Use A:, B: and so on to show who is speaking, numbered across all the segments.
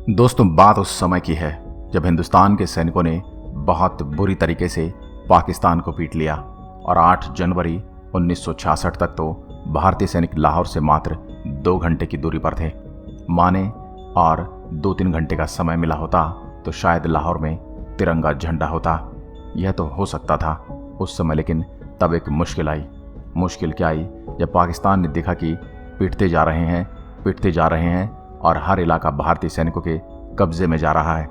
A: दोस्तों, बात उस समय की है जब हिंदुस्तान के सैनिकों ने बहुत बुरी तरीके से पाकिस्तान को पीट लिया और 8 जनवरी 1966 तक तो भारतीय सैनिक लाहौर से मात्र 2 घंटे की दूरी पर थे। माने और 2-3 घंटे का समय मिला होता तो शायद लाहौर में तिरंगा झंडा होता। यह तो हो सकता था उस समय, लेकिन तब एक मुश्किल आई। मुश्किल क्या आई? जब पाकिस्तान ने देखा कि पिटते जा रहे हैं और हर इलाका भारतीय सैनिकों के कब्जे में जा रहा है।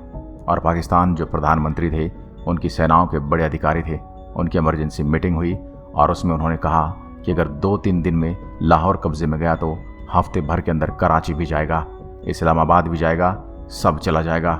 A: और पाकिस्तान जो प्रधानमंत्री थे, उनकी सेनाओं के बड़े अधिकारी थे, उनकी इमरजेंसी मीटिंग हुई और उसमें उन्होंने कहा कि अगर 2-3 दिन में लाहौर कब्जे में गया तो हफ्ते भर के अंदर कराची भी जाएगा, इस्लामाबाद भी जाएगा, सब चला जाएगा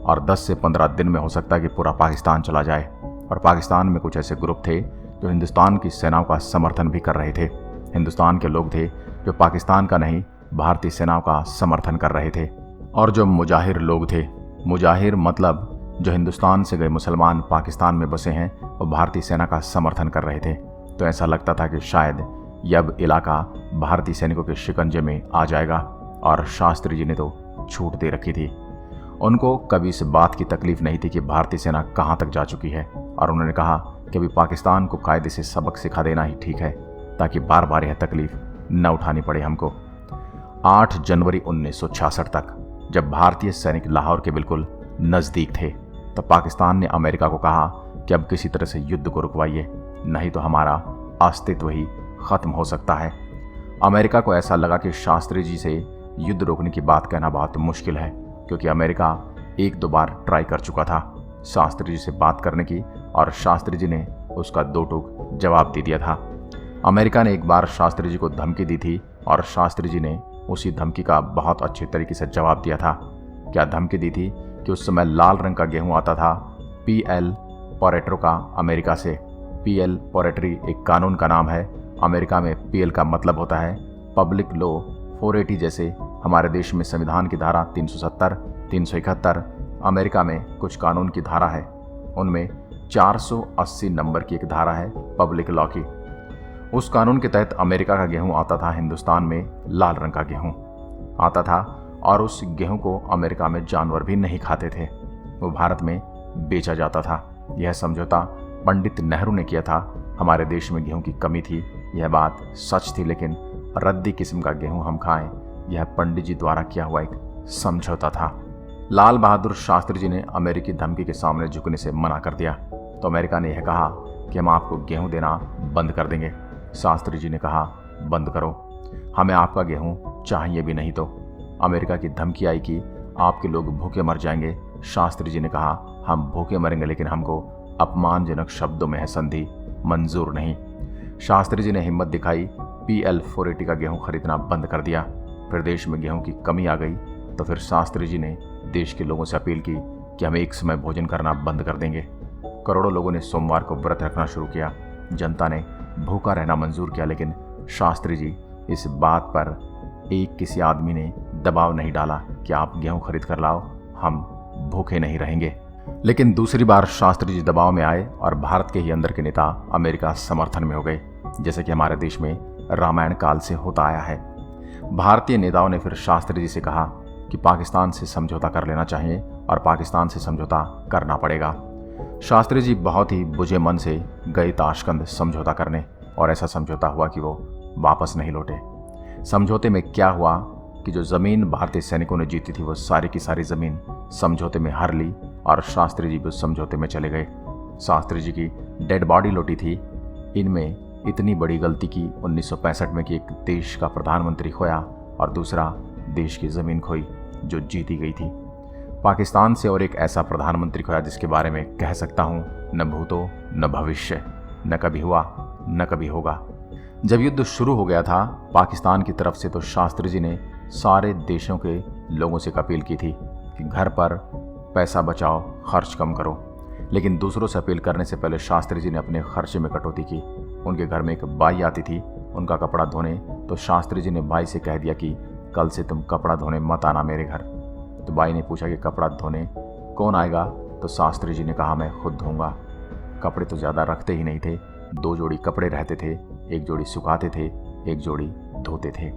A: और 10 से 15 दिन में हो सकता है कि पूरा पाकिस्तान चला जाए। और पाकिस्तान में कुछ ऐसे ग्रुप थे जो हिंदुस्तान की सेनाओं का समर्थन भी कर रहे थे। हिंदुस्तान के लोग थे जो पाकिस्तान का नहीं, भारतीय सेनाओं का समर्थन कर रहे थे। और जो मुजाहिर लोग थे, मुजाहिर मतलब जो हिंदुस्तान से गए मुसलमान पाकिस्तान में बसे हैं, वो भारतीय सेना का समर्थन कर रहे थे। तो ऐसा लगता था कि शायद यह इलाका भारतीय सैनिकों के शिकंजे में आ जाएगा। और शास्त्री जी ने तो छूट दे रखी थी। उनको कभी इस बात की तकलीफ नहीं थी कि भारतीय सेना कहाँ तक जा चुकी है, और उन्होंने कहा कि अभी पाकिस्तान को कायदे से सबक सिखा देना ही ठीक है, ताकि बार बार यह तकलीफ न उठानी पड़े हमको। 8 जनवरी 1966 तक जब भारतीय सैनिक लाहौर के बिल्कुल नज़दीक थे, तब पाकिस्तान ने अमेरिका को कहा कि अब किसी तरह से युद्ध को रुकवाइए, नहीं तो हमारा अस्तित्व ही खत्म हो सकता है। अमेरिका को ऐसा लगा कि शास्त्री जी से युद्ध रोकने की बात कहना बहुत मुश्किल है, क्योंकि अमेरिका 1-2 बार ट्राई कर चुका था शास्त्री जी से बात करने की, और शास्त्री जी ने उसका 2 टूक जवाब दे दिया था। अमेरिका ने एक बार शास्त्री जी को धमकी दी थी और शास्त्री जी ने उसी धमकी का बहुत अच्छे तरीके से जवाब दिया था। क्या धमकी दी थी? कि उस समय लाल रंग का गेहूं आता था PL पोरेट्रो का अमेरिका से। PL पोरेट्री एक कानून का नाम है। अमेरिका में PL का मतलब होता है पब्लिक लॉ 480। जैसे हमारे देश में संविधान की धारा 370, 371, अमेरिका में कुछ कानून की धारा है, उनमें 480 नंबर की एक धारा है पब्लिक लॉ की। उस कानून के तहत अमेरिका का गेहूं आता था हिंदुस्तान में, लाल रंग का गेहूं आता था, और उस गेहूं को अमेरिका में जानवर भी नहीं खाते थे, वो भारत में बेचा जाता था। यह समझौता पंडित नेहरू ने किया था। हमारे देश में गेहूं की कमी थी, यह बात सच थी, लेकिन रद्दी किस्म का गेहूं हम खाएं, यह पंडित जी द्वारा किया हुआ एक समझौता था। लाल बहादुर शास्त्री जी ने अमेरिकी धमकी के सामने झुकने से मना कर दिया, तो अमेरिका ने यह कहा कि हम आपको गेहूं देना बंद कर देंगे। शास्त्री जी ने कहा, बंद करो, हमें आपका गेहूं चाहिए भी नहीं। तो अमेरिका की धमकी आई कि आपके लोग भूखे मर जाएंगे। शास्त्री जी ने कहा, हम भूखे मरेंगे, लेकिन हमको अपमानजनक शब्दों में है संधि मंजूर नहीं। शास्त्री जी ने हिम्मत दिखाई, PL 480 का गेहूं खरीदना बंद कर दिया। फिर देश में गेहूं की कमी आ गई, तो फिर शास्त्री जी ने देश के लोगों से अपील की कि हम एक समय भोजन करना बंद कर देंगे। करोड़ों लोगों ने सोमवार को व्रत रखना शुरू किया। जनता ने भूखा रहना मंजूर किया, लेकिन शास्त्री जी इस बात पर किसी आदमी ने दबाव नहीं डाला कि आप गेहूं खरीद कर लाओ, हम भूखे नहीं रहेंगे। लेकिन दूसरी बार शास्त्री जी दबाव में आए और भारत के ही अंदर के नेता अमेरिका समर्थन में हो गए, जैसे कि हमारे देश में रामायण काल से होता आया है। भारतीय नेताओं ने फिर शास्त्री जी से कहा कि पाकिस्तान से समझौता कर लेना चाहिए और पाकिस्तान से समझौता करना पड़ेगा। शास्त्री जी बहुत ही बुझे मन से गए ताशकंद समझौता करने, और ऐसा समझौता हुआ कि वो वापस नहीं लौटे। समझौते में क्या हुआ कि जो ज़मीन भारतीय सैनिकों ने जीती थी, वो सारी की सारी ज़मीन समझौते में हार ली, और शास्त्री जी भी उस समझौते में चले गए। शास्त्री जी की डेड बॉडी लौटी थी। इनमें इतनी बड़ी गलती की 1965 में कि एक देश का प्रधानमंत्री खोया और दूसरा देश की ज़मीन खोई जो जीती गई थी पाकिस्तान से, और एक ऐसा प्रधानमंत्री खोया जिसके बारे में कह सकता हूँ न भूतो न भविष्य, न कभी हुआ न कभी होगा। जब युद्ध शुरू हो गया था पाकिस्तान की तरफ से, तो शास्त्री जी ने सारे देशों के लोगों से अपील की थी कि घर पर पैसा बचाओ, खर्च कम करो। लेकिन दूसरों से अपील करने से पहले शास्त्री जी ने अपने खर्चे में कटौती की। उनके घर में एक बाई आती थी उनका कपड़ा धोने, तो शास्त्री जी ने बाई से कह दिया कि कल से तुम कपड़ा धोने मत आना मेरे घर। तो बाई ने पूछा कि कपड़ा धोने कौन आएगा? तो शास्त्री जी ने कहा, मैं खुद धोऊंगा। कपड़े तो ज़्यादा रखते ही नहीं थे, 2 जोड़ी कपड़े रहते थे, 1 जोड़ी सुखाते थे, 1 जोड़ी धोते थे।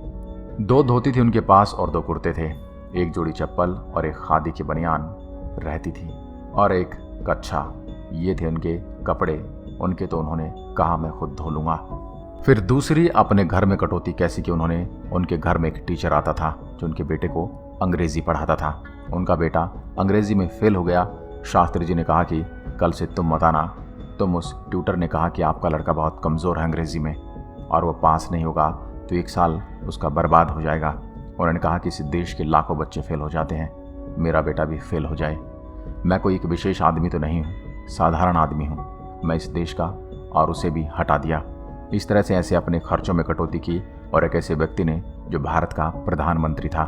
A: 2 धोती थी उनके पास और 2 कुर्ते थे। एक जोड़ी चप्पल और एक खादी की बनियान रहती थी और एक कच्छा। ये थे उनके कपड़े। उनके तो उन्होंने कहा मैं खुद धो लूँगा। फिर दूसरी अपने घर में कटौती कैसी कि उन्होंने उनके घर में एक टीचर आता था जो उनके बेटे को अंग्रेजी पढ़ाता था। उनका बेटा अंग्रेजी में फेल हो गया। शास्त्री जी ने कहा कि कल से तुम मत आना। तुम उस ट्यूटर ने कहा कि आपका लड़का बहुत कमज़ोर है अंग्रेजी में और वो पास नहीं होगा तो 1 साल उसका बर्बाद हो जाएगा। उन्होंने कहा कि इस देश के लाखों बच्चे फेल हो जाते हैं, मेरा बेटा भी फेल हो जाए। मैं कोई एक विशेष आदमी तो नहीं हूँ, साधारण आदमी हूँ। मैं इस देश का और उसे भी हटा दिया। इस तरह से ऐसे अपने खर्चों में कटौती की और एक ऐसे व्यक्ति ने जो भारत का प्रधानमंत्री था।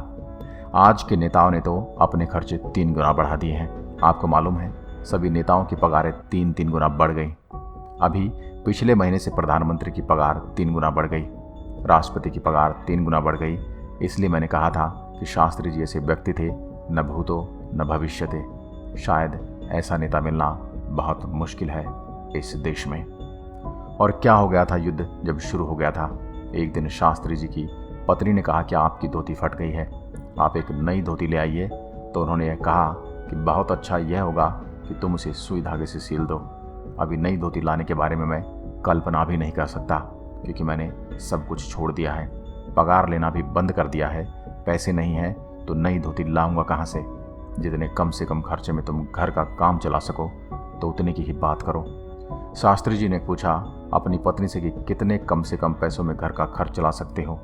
A: आज के नेताओं ने तो अपने खर्चे 3 गुना बढ़ा दिए हैं। आपको मालूम है सभी नेताओं की पगारें 3-3 गुना बढ़ गई। अभी पिछले महीने से प्रधानमंत्री की पगार 3 गुना बढ़ गई, राष्ट्रपति की पगार 3 गुना बढ़ गई। इसलिए मैंने कहा था कि शास्त्री जी ऐसे व्यक्ति थे, न भूतो न भविष्यते। शायद ऐसा नेता मिलना बहुत मुश्किल है इस देश में। और क्या हो गया था, युद्ध जब शुरू हो गया था, एक दिन शास्त्री जी की पत्नी ने कहा कि आपकी धोती फट गई है, आप एक नई धोती ले आइए। तो उन्होंने यह कहा कि बहुत अच्छा यह होगा कि तुम उसे सुई धागे से सील दो। अभी नई धोती लाने के बारे में मैं कल्पना भी नहीं कर सकता क्योंकि मैंने सब कुछ छोड़ दिया है, पगार लेना भी बंद कर दिया है। पैसे नहीं हैं तो नई धोती लाऊंगा कहाँ से? जितने कम से कम खर्चे में तुम घर का काम चला सको तो उतने की ही बात करो। शास्त्री जी ने पूछा अपनी पत्नी से कि कितने कम से कम पैसों में घर का खर्च चला सकते हो?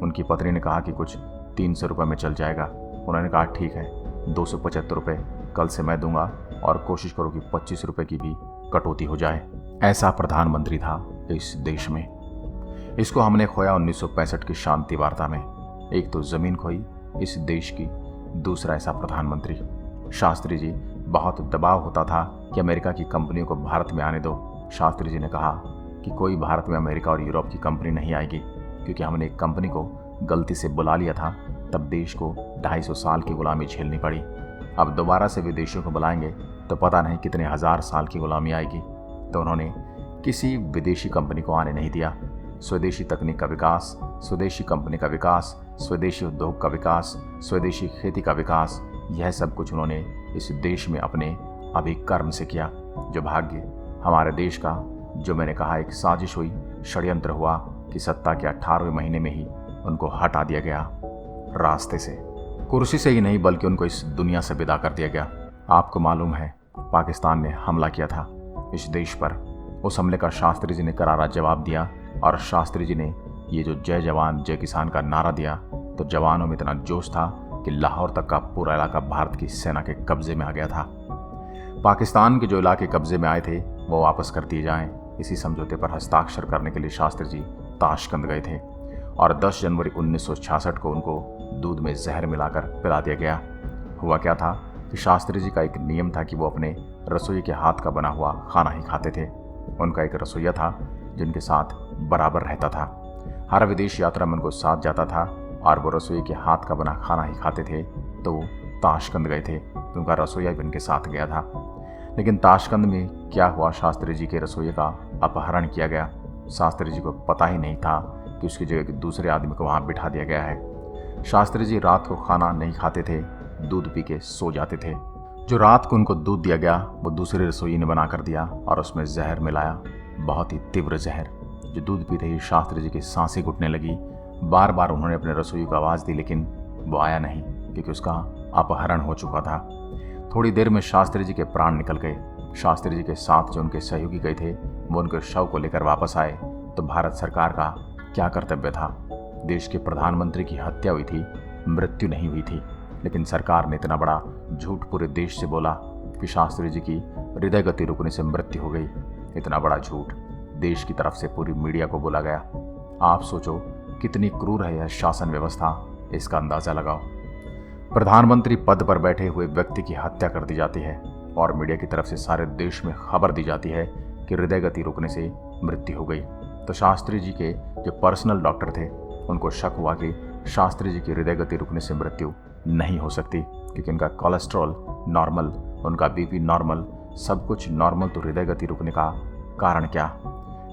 A: उनकी पत्नी ने कहा कि कुछ 300 रुपये में चल जाएगा। उन्होंने कहा ठीक है, 275 रुपये कल से मैं दूंगा और कोशिश करो कि 25 रुपये की भी कटौती हो जाए। ऐसा प्रधानमंत्री था इस देश में। इसको हमने खोया 1965 की शांति वार्ता में। एक तो जमीन खोई इस देश की, दूसरा ऐसा प्रधानमंत्री। शास्त्री जी बहुत दबाव होता था कि अमेरिका की कंपनियों को भारत में आने दो। शास्त्री जी ने कहा कि कोई भारत में अमेरिका और यूरोप की कंपनी नहीं आएगी क्योंकि हमने एक कंपनी को गलती से बुला लिया था, तब देश को 250 साल की गुलामी झेलनी पड़ी। अब दोबारा से विदेशियों को बुलाएंगे तो पता नहीं कितने 1000 साल की गुलामी आएगी। तो उन्होंने किसी विदेशी कंपनी को आने नहीं दिया। स्वदेशी तकनीक का विकास, स्वदेशी कंपनी का विकास, स्वदेशी उद्योग का विकास, स्वदेशी खेती का विकास, यह सब कुछ उन्होंने इस देश में अपने अभिकर्म से किया। जो भाग्य हमारे देश का, जो मैंने कहा एक साजिश हुई, षड्यंत्र हुआ कि सत्ता के 18वें महीने में ही उनको हटा दिया गया रास्ते से। कुर्सी से ही नहीं बल्कि उनको इस दुनिया से विदा कर दिया गया। आपको मालूम है पाकिस्तान ने हमला किया था इस देश पर। उस हमले का शास्त्री जी ने करारा जवाब दिया और शास्त्री जी ने ये जो जय जवान जय किसान का नारा दिया तो जवानों में इतना जोश था कि लाहौर तक का पूरा इलाका भारत की सेना के कब्जे में आ गया था। पाकिस्तान के जो इलाके कब्जे में आए थे वो वापस कर दिए जाएं, इसी समझौते पर हस्ताक्षर करने के लिए शास्त्री जी ताशकंद गए थे और 10 जनवरी 1966 को उनको दूध में जहर मिलाकर पिला दिया गया। हुआ क्या था कि शास्त्री जी का एक नियम था कि वो अपने रसोई के हाथ का बना हुआ खाना ही खाते थे। उनका एक रसोइया था जिनके साथ बराबर रहता था। हर विदेश यात्रा में उनको साथ जाता था और वो रसोई के हाथ का बना खाना ही खाते थे। तो वो ताशकंद गए थे तो उनका रसोइया भी उनके साथ गया था। लेकिन ताशकंद में क्या हुआ, शास्त्री जी के रसोइये का अपहरण किया गया। शास्त्री जी को पता ही नहीं था कि उसकी जगह एक दूसरे आदमी को वहाँ बिठा दिया गया है। शास्त्री जी रात को खाना नहीं खाते थे, दूध पी के सो जाते थे। जो रात को उनको दूध दिया गया वो दूसरे रसोई ने बना कर दिया और उसमें जहर मिलाया, बहुत ही तीव्र जहर। जो दूध पीते ही शास्त्री जी की सांसें घुटने लगी। बार बार उन्होंने अपने रसोई को आवाज़ दी लेकिन वो आया नहीं क्योंकि उसका अपहरण हो चुका था। थोड़ी देर में शास्त्री जी के प्राण निकल गए। शास्त्री जी के साथ जो उनके सहयोगी गए थे वो उनके शव को लेकर वापस आए तो भारत सरकार का क्या कर्तव्य था? देश के प्रधानमंत्री की हत्या हुई थी, मृत्यु नहीं हुई थी। लेकिन सरकार ने इतना बड़ा झूठ पूरे देश से बोला कि शास्त्री जी की हृदय गति रुकने से मृत्यु हो गई। इतना बड़ा झूठ देश की तरफ से पूरी मीडिया को बोला गया। आप सोचो कितनी क्रूर है यह शासन व्यवस्था, इसका अंदाजा लगाओ। प्रधानमंत्री पद पर बैठे हुए व्यक्ति की हत्या कर दी जाती है और मीडिया की तरफ से सारे देश में खबर दी जाती है कि हृदय गति रुकने से मृत्यु हो गई। तो शास्त्री जी के जो पर्सनल डॉक्टर थे उनको शक हुआ कि शास्त्री जी की हृदय गति रुकने से मृत्यु नहीं हो सकती क्योंकि उनका कोलेस्ट्रॉल नॉर्मल, उनका बीपी नॉर्मल, सब कुछ नॉर्मल, तो हृदय गति रुकने का कारण क्या?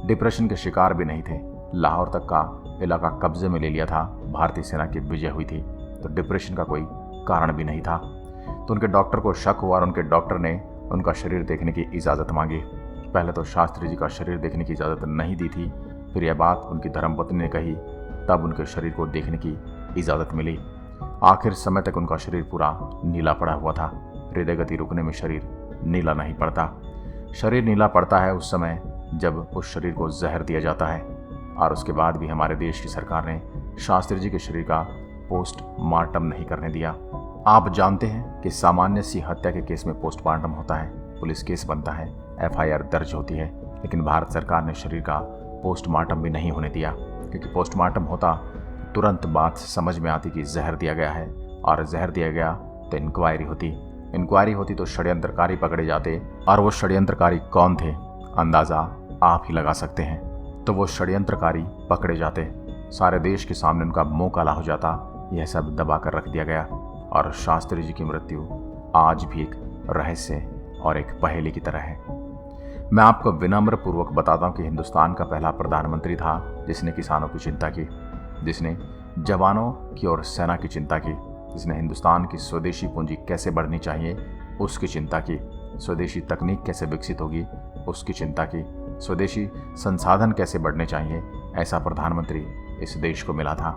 A: डिप्रेशन के शिकार भी नहीं थे। लाहौर तक का इलाका कब्जे में ले लिया था, भारतीय सेना की विजय हुई थी, तो डिप्रेशन का कोई कारण भी नहीं था। तो उनके डॉक्टर को शक हुआ और उनके डॉक्टर ने उनका शरीर देखने की इजाज़त मांगी। पहले तो शास्त्री जी का शरीर देखने की इजाज़त नहीं दी थी, फिर यह बात उनकी धर्मपत्नी ने कही, तब उनके शरीर को देखने की इजाज़त मिली। आखिर समय तक उनका शरीर पूरा नीला पड़ा हुआ था। हृदय गति रुकने में शरीर नीला नहीं पड़ता। शरीर नीला पड़ता है उस समय जब उस शरीर को जहर दिया जाता है। और उसके बाद भी हमारे देश की सरकार ने शास्त्री जी के शरीर का पोस्टमार्टम नहीं करने दिया। आप जानते हैं कि सामान्य सी हत्या के केस में पोस्टमार्टम होता है, पुलिस केस बनता है, FIR दर्ज होती है, लेकिन भारत सरकार ने शरीर का पोस्टमार्टम भी नहीं होने दिया। क्योंकि पोस्टमार्टम होता तुरंत बात समझ में आती कि जहर दिया गया है, और जहर दिया गया तो इंक्वायरी होती तो षड्यंत्रकारी पकड़े जाते। और वो षड्यंत्रकारी कौन थे, अंदाज़ा आप ही लगा सकते हैं। तो वो षड्यंत्रकारी पकड़े जाते, सारे देश के सामने उनका मुंह काला हो जाता। यह सब दबा कर रख दिया गया और शास्त्री जी की मृत्यु आज भी एक रहस्य और एक पहेली की तरह है। मैं आपको विनम्र पूर्वक बताता हूँ कि हिंदुस्तान का पहला प्रधानमंत्री था जिसने किसानों की चिंता की, जिसने जवानों की और सेना की चिंता की, जिसने हिंदुस्तान की स्वदेशी पूंजी कैसे बढ़नी चाहिए उसकी चिंता की, स्वदेशी तकनीक कैसे विकसित होगी उसकी चिंता की, स्वदेशी संसाधन कैसे बढ़ने चाहिए, ऐसा प्रधानमंत्री इस देश को मिला था।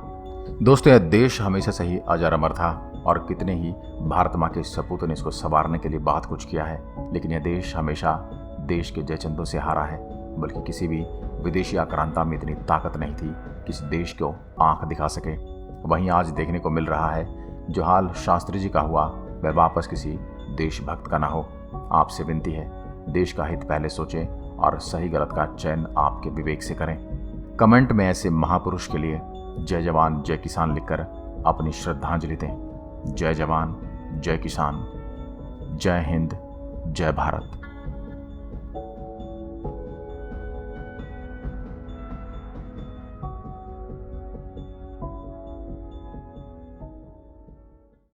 A: दोस्तों, यह देश हमेशा से ही अजर अमर था और कितने ही भारत माँ के सपूतों ने इसको संवारने के लिए बहुत कुछ किया है, लेकिन यह देश हमेशा देश के जयचंदों से हारा है। बल्कि किसी भी विदेशी आक्रांता में इतनी ताकत नहीं थी कि इस देश को आंख दिखा सके। वहीं आज देखने को मिल रहा है जो हाल शास्त्री जी का हुआ वह वापस किसी देशभक्त का ना हो। आपसे विनती है, देश का हित पहले सोचें और सही गलत का चयन आपके विवेक से करें। कमेंट में ऐसे महापुरुष के लिए जय जवान जय किसान लिखकर अपनी श्रद्धांजलि दें। जय जवान जय किसान, जय हिंद, जय भारत।